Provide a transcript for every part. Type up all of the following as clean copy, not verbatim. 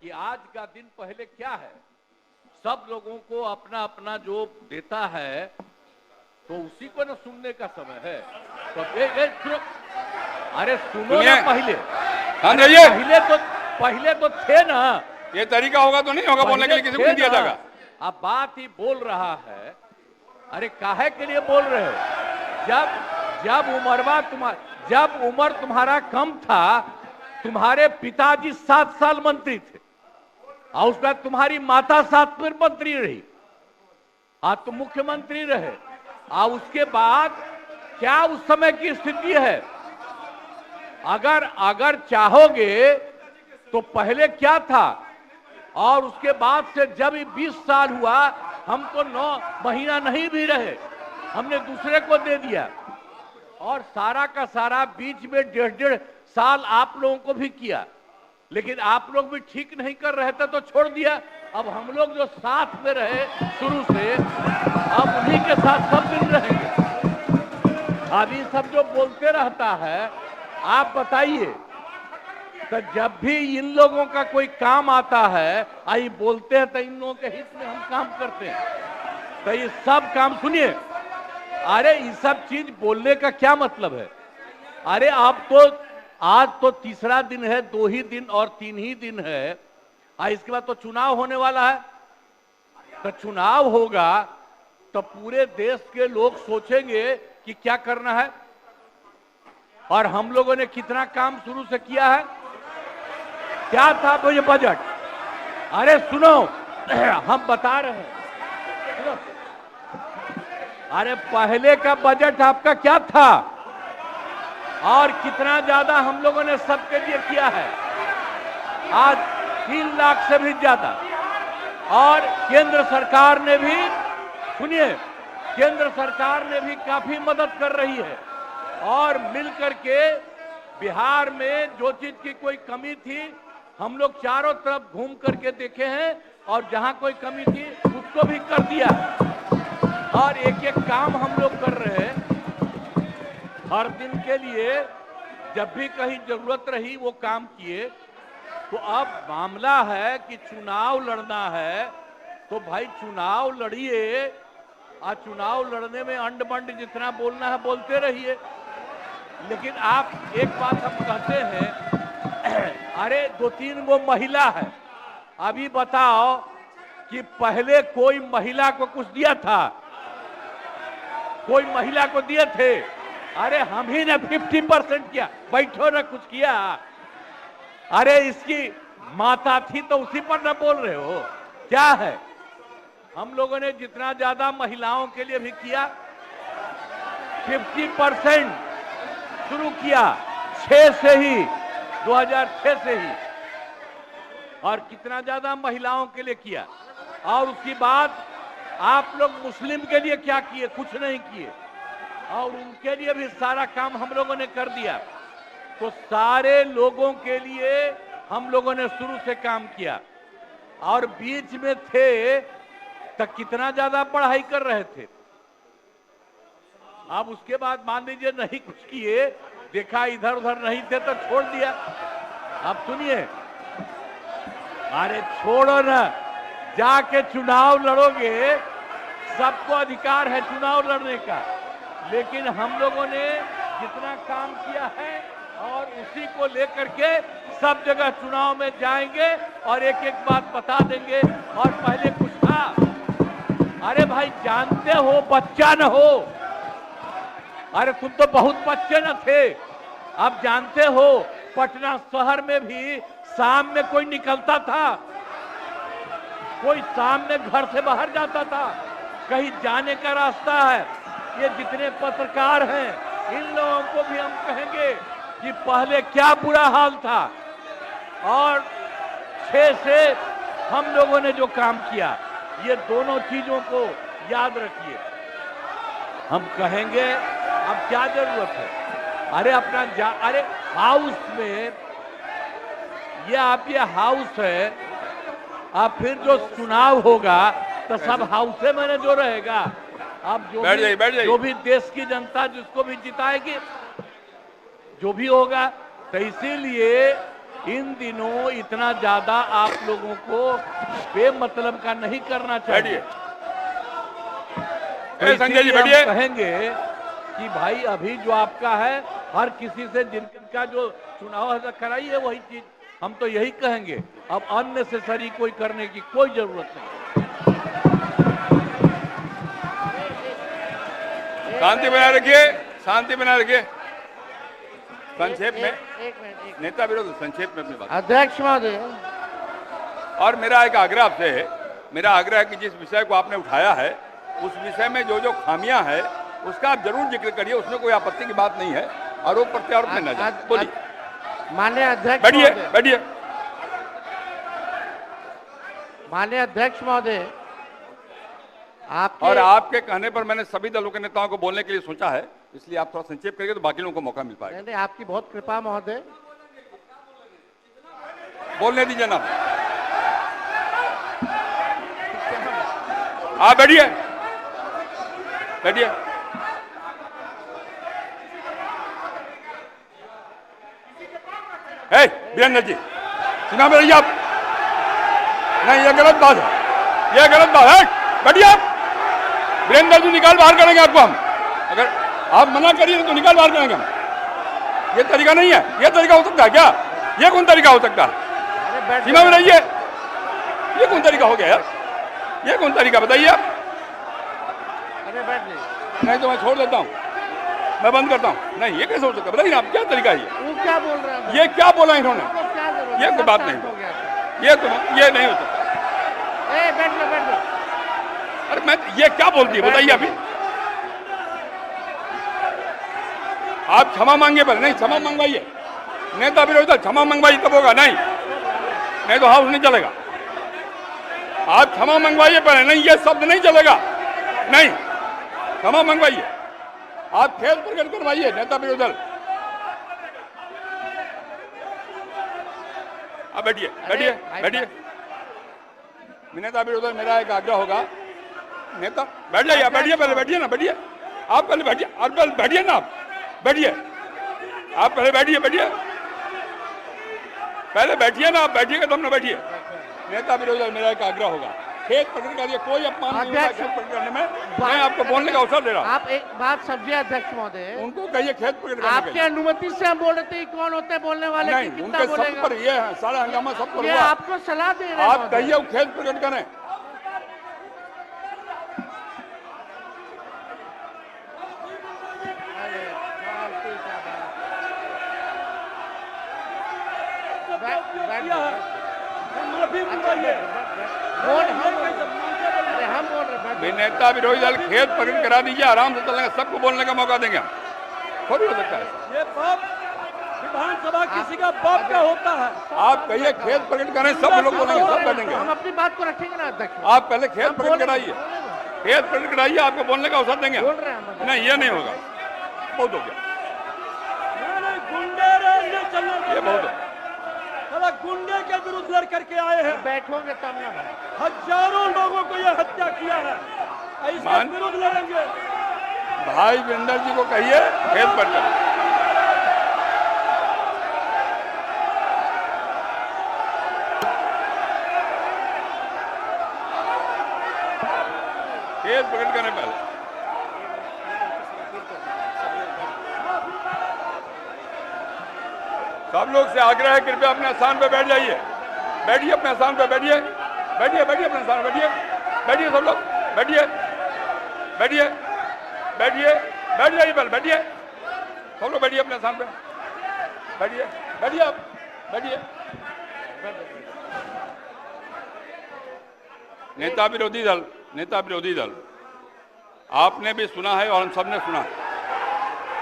कि आज का दिन पहले क्या है, सब लोगों को अपना अपना जो देता है तो उसी को न सुनने का समय है। तो अरे सुनो ना पहले। पहले तो थे ना। ये तरीका होगा तो नहीं होगा बोलने के लिए, किसी को नहीं दिया जाएगा। अब बात ही बोल रहा है। अरे काहे के लिए बोल रहे हो? जब उम्र तुम्हारा कम था, तुम्हारे पिताजी 7 साल मंत्री थे और उसके बाद तुम्हारी माता 7 फिर मंत्री रही, आज तुम मुख्यमंत्री रहे। और उसके बाद क्या उस समय की स्थिति है? अगर चाहोगे तो पहले क्या था और उसके बाद से जब 20 साल हुआ, हम तो 9 महीना नहीं भी रहे, हमने दूसरे को दे दिया। और सारा का सारा बीच में 1.5 साल आप लोगों को भी किया, लेकिन आप लोग भी ठीक नहीं कर रहे थे तो छोड़ दिया। अब हम लोग जो साथ में रहे शुरू से, अब उन्हीं के साथ सब दिन रहेंगे। अभी सब जो बोलते रहता है, आप बताइए, तो जब भी इन लोगों का कोई काम आता है, आई बोलते हैं तो इन लोगों के हित में हम काम करते हैं। तो ये सब काम सुनिए। अरे ये सब चीज बोलने का क्या मतलब है? अरे आप तो आज तो तीसरा दिन है, 2 ही दिन और 3 ही दिन है, इसके बाद तो चुनाव होने वाला है। तो चुनाव होगा तो पूरे देश के लोग सोचेंगे कि क्या करना है, और हम लोगों ने कितना काम शुरू से किया है। क्या था वो ये बजट? अरे सुनो, हम बता रहे हैं, सुनो। अरे पहले का बजट आपका क्या था और कितना ज्यादा हम लोगों ने सबके लिए किया है? आज 3 लाख से भी ज्यादा। और केंद्र सरकार ने भी, सुनिए, केंद्र सरकार ने भी काफी मदद कर रही है। और मिलकर के बिहार में जो चीज की कोई कमी थी, हम लोग चारों तरफ घूम करके देखे हैं, और जहां कोई कमी थी उसको भी कर दिया। और एक एक काम हम लोग कर रहे हैं हर दिन के लिए। जब भी कहीं जरूरत रही वो काम किए। तो अब मामला है कि चुनाव लड़ना है, तो भाई चुनाव लड़िए, और चुनाव लड़ने में अंड बंड जितना बोलना है बोलते रहिए। लेकिन आप एक बात हम कहते हैं, अरे 2-3 वो महिला है, अभी बताओ कि पहले कोई महिला को कुछ दिया था? कोई महिला को दिए थे? अरे हम ही ने 50% किया, बैठो ना, कुछ किया। अरे इसकी माता थी तो उसी पर ना बोल रहे हो? क्या है? हम लोगों ने जितना ज्यादा महिलाओं के लिए भी किया, 50% शुरू किया 6 से ही, 2006 से ही। और कितना ज्यादा महिलाओं के लिए किया। और उसके बाद आप लोग मुस्लिम के लिए क्या किए? कुछ नहीं किए। और उनके लिए भी सारा काम हम लोगों ने कर दिया। तो सारे लोगों के लिए हम लोगों ने शुरू से काम किया। और बीच में थे तो कितना ज्यादा पढ़ाई कर रहे थे। अब उसके बाद मान लीजिए नहीं कुछ किए, देखा इधर उधर नहीं थे तो छोड़ दिया। अब सुनिए, अरे छोड़ो ना, जाके चुनाव लड़ोगे, सबको अधिकार है चुनाव लड़ने का। लेकिन हम लोगों ने जितना काम किया है और उसी को लेकर के सब जगह चुनाव में जाएंगे और एक एक बात बता देंगे। और पहले कुछ था, अरे भाई जानते हो, बच्चा न हो, अरे तुम तो बहुत बच्चे न थे। अब जानते हो पटना शहर में भी शाम में कोई निकलता था? कोई शाम में घर से बाहर जाता था? कहीं जाने का रास्ता है? ये जितने पत्रकार हैं, इन लोगों को भी हम कहेंगे कि पहले क्या बुरा हाल था। और 6 से हम लोगों ने जो काम किया, ये दोनों चीजों को याद रखिए। हम कहेंगे अब क्या जरूरत है? अरे अपना अरे हाउस में, ये हाउस है, अब फिर जो चुनाव होगा तो सब हाउसे में जो रहेगा। अब जो भी देश की जनता जिसको भी जिताएगी, जो भी होगा। तो इसीलिए इन दिनों इतना ज्यादा आप लोगों को बेमतलब का नहीं करना चाहिए। तो संजय जी इसीलिए हम बैठिए। कहेंगे कि भाई अभी जो आपका है, हर किसी से जिनका जो चुनाव है कराइए वही चीज। हम तो यही कहेंगे, अब अननेसेसरी कोई करने की कोई जरूरत नहीं। शांति बनाए रखिए, शांति बनाए रखिए। संक्षेप में एक नेता विरोध, संक्षेप में अपनी बात। अध्यक्ष महोदय, और मेरा एक आग्रह आपसे है, मेरा आग्रह है कि जिस विषय को आपने उठाया है उस विषय में जो जो खामियां है उसका आप जरूर जिक्र करिए, उसमें कोई आपत्ति की बात नहीं है। आरोप प्रत्यारोप में न जाए। बोलिए। माननीय अध्यक्ष बैठिए महोदय, बैठिए। माननीय अध्यक्ष महोदय, और आपके कहने पर मैंने सभी दलों के नेताओं को बोलने के लिए सोचा है, इसलिए आप थोड़ा संक्षेप करिए तो बाकी लोगों को मौका मिल पाएगा। नहीं, आपकी बहुत कृपा महोदय। बोलने दीजिए ना। आप बैठिए बैठिए। वीरेंद्र जी चुनाव में रहिए आप। नहीं, ये गलत बात है, ये गलत बात है। बैठिए आप। वीरेंद्र जी निकाल बाहर करेंगे आपको हम, अगर आप मना करिए तो निकाल बाहर करेंगे हम। ये तरीका नहीं है, ये तरीका हो सकता है क्या? ये कौन तरीका हो सकता है? सीमा में रहिए। ये कौन तरीका हो गया यार? ये कौन तरीका बताइए आप? अरे बैठ जाइए। नहीं तो मैं छोड़ देता हूँ, मैं बंद करता हूँ। नहीं, ये कैसे हो सकता है बताइए आप, क्या तरीका है ये? वो क्या बोल रहे हैं? ये क्या बोला इन्होंने? क्या जरूरत? ये कोई बात नहीं, हो गया। ये नहीं हो सकता। बैठ लो, बैठ लो। अरे मैं, ये क्या बोलती है बताइए अभी? आप क्षमा मांगे पर नहीं, क्षमा मंगवाइए। नेता विरोधी क्षमा मंगवाइए तब होगा, नहीं तो हाउस नहीं चलेगा। आप क्षमा मंगवाइए पर नहीं, ये शब्द नहीं चलेगा। नहीं, क्षमा मंगवाइए। आप खेल प्रकट करवाइए नेता विरोधी दल। अब बैठिए बैठिए बैठिए। नेता विरोधी दल, मेरा एक आग्रह होगा, नेता बैठ जाइए। आप बैठिए, पहले बैठिए ना, बैठिए आप, पहले बैठिए। और पहले बैठिए ना, आप बैठिए। आप पहले बैठिए, बैठिए पहले बैठिए ना, आप बैठिएगा तब ना बैठिए। नेता विरोधी दल, मेरा एक आग्रह होगा, खेत प्रकट करिए। कोई अपमान नहीं होगा खेत प्रकट करने में। मैं आपको बोलने का अवसर दे रहा हूँ। आप एक बात समझिए अध्यक्ष महोदय, उनको कहिए खेत प्रकट करने आपके के लिए। अनुमति से हम बोल रहे थे कौन होते हैं बोलने वाले? नहीं, कि उनके कितना सब बोलेगा? पर ये है, सारा हंगामा सब पर ये हुआ। आपको सलाह दे रहे हैं आप महोदय। कहिए वो खेत प्रकट करें। अरे, फालतू क्या बात। बैठ जाओ। माफी अरे हम बोल रहे हैं। नेता विरोधी दल खेत प्रकट करा दीजिए, आराम से चलेंगे, सबको बोलने का मौका देंगे हम। थोड़ी हो सकता है ये बाप विधानसभा किसी का बाप का होता है। आप कहिए खेत प्रकट करें, सब लोग बोलेंगे, सब बैठेंगे। हम अपनी बात को रखेंगे ना अध्यक्ष। आप पहले खेत प्रकट कराइए, खेत प्रकट कराइए, आपको बोलने का अवसर देंगे। बोल रहे हैं हम। नहीं, ये नहीं होगा, बहुत हो गया, गुंडे ये बहुत हो। साला गुंडे के विरुद्ध लड़ करके आए हैं। बैठोगे तब ना। हजारों लोगों को यह हत्या किया है, इसके विरुद्ध लड़ेंगे। भाई वीरेंद्र जी को कहिए खेत प्रकट करें। खेत प्रकट करने पहले सब लोग से आग्रह है, कृपया अपने स्थान पे बैठ जाइए। बैठिए अपने स्थान पे, बैठिए बैठिए बैठिए अपने स्थान पे बैठिए। बैठिए सब लोग, बैठिए बैठिए बैठिए बैठ जाइए, पहले बैठिए सब लोग, बैठिए अपने स्थान पे, बैठिए बैठिए आप बैठिए। नेता विरोधी दल, नेता विरोधी दल, आपने भी सुना है और हम सब ने सुना है।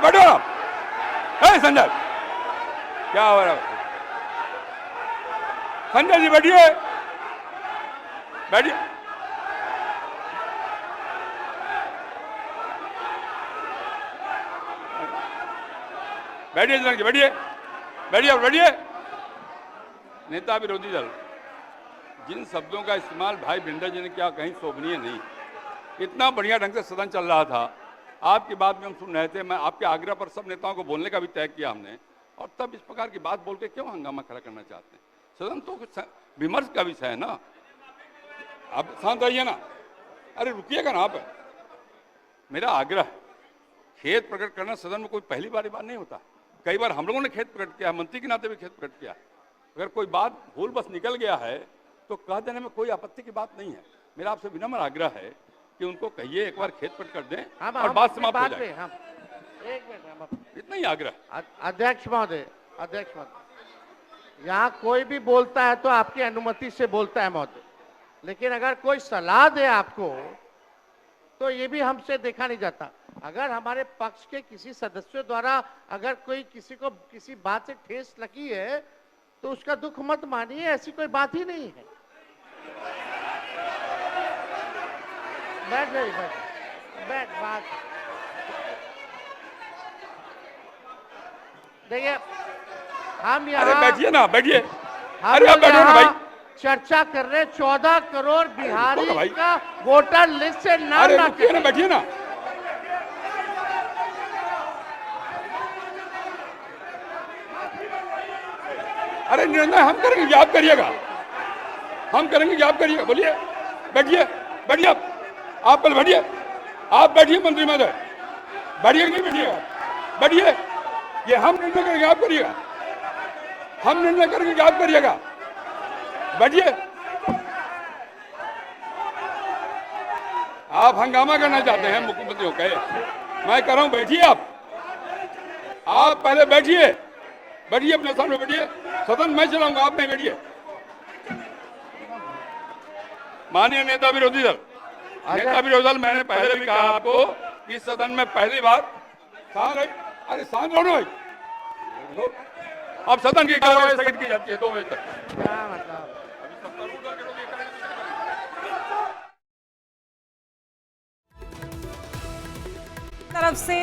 बैठो आप। संजय क्या हो रहा है? संजय जी बैठिए बैठिए। बैठिए बैठिए बैठिए बैठिए। नेता विरोधी दल, जिन शब्दों का इस्तेमाल भाई वीरेंद्र जी ने किया कहीं शोभनीय नहीं। इतना बढ़िया ढंग से सदन चल रहा था, आपकी बात भी हम सुन रहे थे। मैं आपके आग्रह पर सब नेताओं को बोलने का भी तय किया हमने, और तब इस प्रकार की बात बोल के क्यों हंगामा खड़ा करना चाहते हैं? सदन तो कुछ विमर्श का विषय है ना। आप शांत रहिए ना, अरे रुकिएगा ना आप। मेरा आग्रह, खेद प्रकट करना सदन में कोई पहली बार नहीं होता। कई बार हम लोगों ने खेद प्रकट किया, मंत्री के नाते भी खेद प्रकट किया। अगर कोई बात भूल बस निकल गया है तो कह देने में कोई आपत्ति की बात नहीं है। मेरा आपसे विनम्र आग्रह है कि उनको कहिए एक बार खेद प्रकट कर दें और बात समाप्त हो जाए। एक मिनट, इतना ही आग्रह। अध्यक्ष महोदय, यहाँ कोई भी बोलता है तो आपकी अनुमति से बोलता है महोदय, लेकिन अगर कोई सलाह दे आपको तो ये भी हमसे देखा नहीं जाता। अगर हमारे पक्ष के किसी सदस्यों द्वारा अगर कोई किसी को किसी बात से ठेस लगी है तो उसका दुख मत मानिए, ऐसी कोई बात ही नहीं है। बैठ बात देखिए, हम अरे यहाँ बैठिए ना, बैठिए। हम अरे आप बैठो ना भाई। चर्चा कर रहे 14 करोड़ बिहारी बोलो भाई। का वोटर लिस्ट से नाम अरे ना रुकिए ना, बैठिए ना। अरे निर्णय हम करेंगे, आप करिएगा। हम करेंगे, आप करिएगा। बोलिए, बैठिए, बैठिए आप पहले बैठिए। आप बैठिए मंत्री महोदय, बैठिए कि नहीं बैठिएगा? बैठिए। ये हम निर्णय करेंगे, आप करिएगा। हम निर्णय करेंगे, आप करिएगा। बैठिए। आप हंगामा करना चाहते हैं मुख्यमंत्री को कहे, मैं कह रहा हूं बैठिए। आप पहले बैठिए, बैठिए अपने सामने बैठिए। सदन मैं चलाऊंगा, आप नहीं बैठिए। माननीय नेता विरोधी दल, मैंने पहले भी कहा आपको कि सदन में पहली बार अरे शांत रहो भाई। अब सदन की कार्यवाही स्थगित की जाती है 2 बजे तक। क्या मतलब तरफ से